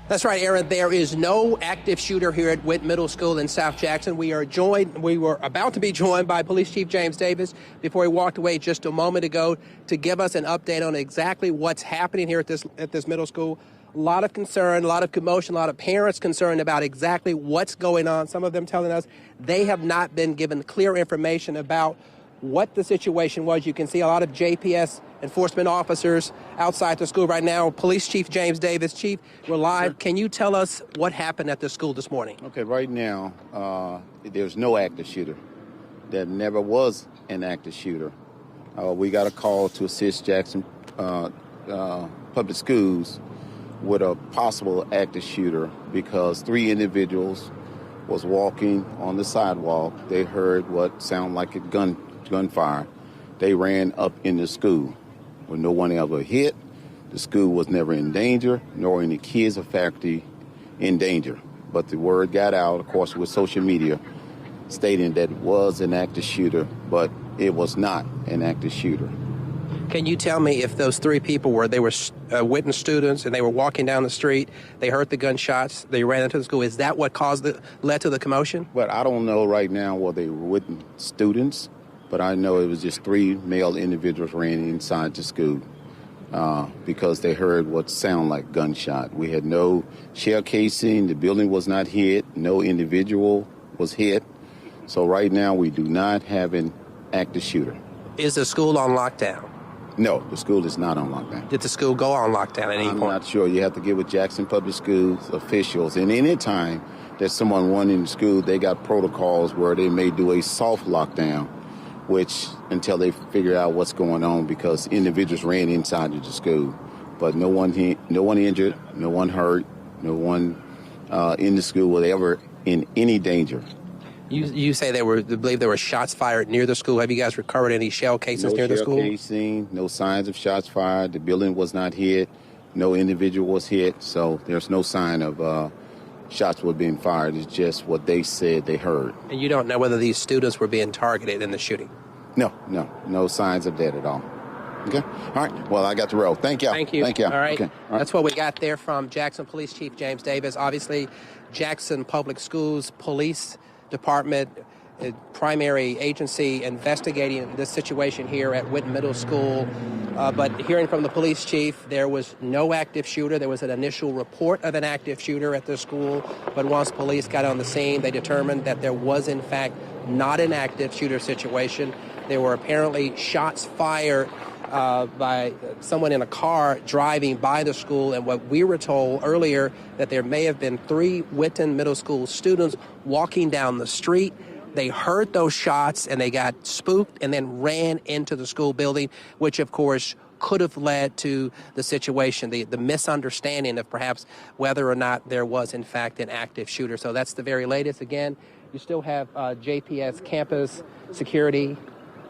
That's right, Aaron. There is no active shooter here at Witt Middle School in South Jackson. We were about to be joined by Police Chief James Davis before he walked away just a moment ago to give us an update on exactly what's happening here at this middle school. A lot of concern, a lot of commotion, a lot of parents concerned about exactly what's going on. Some of them telling us they have not been given clear information about what the situation was. You can see a lot of JPS enforcement officers outside the school right now. Police Chief James Davis. Chief, we're live. Sure. Can you tell us what happened at the school this morning? Okay, right now, there's no active shooter. There never was an active shooter. We got a call to assist Jackson Public Schools with a possible active shooter because 3 individuals was walking on the sidewalk. They heard what sounded like a gunfire. They ran up in the school where no one ever hit. The school was never in danger, nor any kids or faculty in danger. But the word got out, of course, with social media, stating that it was an active shooter, but it was not an active shooter. Can you tell me if those 3 people were Whitten students and they were walking down the street, they heard the gunshots, they ran into the school? Is that what led to the commotion? Well, I don't know right now whether they were Whitten students, but I know it was just 3 male individuals ran inside the school because they heard what sounded like gunshot. We had no shell casing, the building was not hit, no individual was hit. So right now we do not have an active shooter. Is the school on lockdown? No, the school is not on lockdown. Did the school go on lockdown at any point? I'm not sure. You have to get with Jackson Public Schools officials. And any time that someone went in the school, they got protocols where they may do a soft lockdown, which until they figure out what's going on, because individuals ran inside of the school. But no one injured, no one hurt, no one in the school was ever in any danger. You say believe there were shots fired near the school. Have you guys recovered any shell casings near the school? No shell casing, no signs of shots fired. The building was not hit. No individual was hit. So there's no sign of shots were being fired. It's just what they said they heard. And you don't know whether these students were being targeted in the shooting? No signs of that at all. Okay. All right. Well, I got the roll. Thank you. Thank you. Thank you. All right. Okay. All right. That's what we got there from Jackson Police Chief James Davis. Obviously, Jackson Public Schools Police Department, primary agency investigating this situation here at Witt Middle School. But hearing from the police chief, there was no active shooter. There was an initial report of an active shooter at the school. But once police got on the scene, they determined that there was, in fact, not an active shooter situation. There were apparently shots fired by someone in a car driving by the school, and what we were told earlier that there may have been 3 Whitten Middle School students walking down the street. They heard those shots and they got spooked and then ran into the school building, which of course could have led to the situation, the misunderstanding of perhaps whether or not there was in fact an active shooter. So that's the very latest. Again, you still have JPS campus security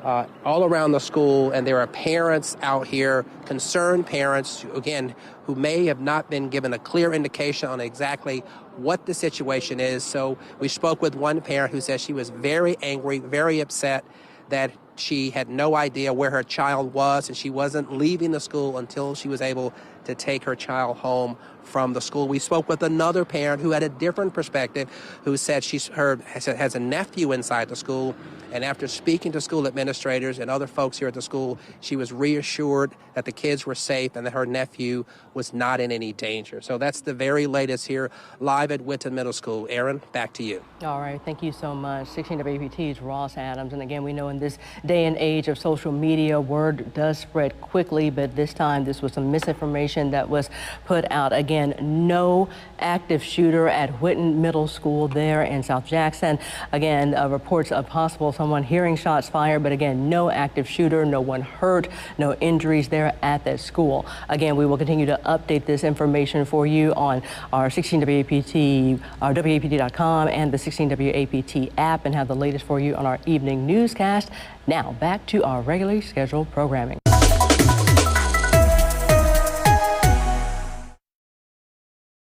all around the school, and there are parents out here, concerned parents, again, who may have not been given a clear indication on exactly what the situation is. So we spoke with one parent who said she was very angry, very upset that she had no idea where her child was, and she wasn't leaving the school until she was able to take her child home from the school. We spoke with another parent who had a different perspective, who said has a nephew inside the school, and after speaking to school administrators and other folks here at the school, she was reassured that the kids were safe and that her nephew was not in any danger. So that's the very latest here live at Whitten Middle School. Aaron, back to you. All right, thank you so much. 16 WAPT's Ross Adams. And again, we know in this day and age of social media, word does spread quickly, but this time this was some misinformation that was put out. Again, no active shooter at Whitten Middle School there in South Jackson. Again, reports of possible someone hearing shots fired, but again, no active shooter, no one hurt, no injuries there at that school. Again, we will continue to update this information for you on our 16WAPT, our WAPT.com and the 16WAPT app, and have the latest for you on our evening newscast. Now, back to our regularly scheduled programming.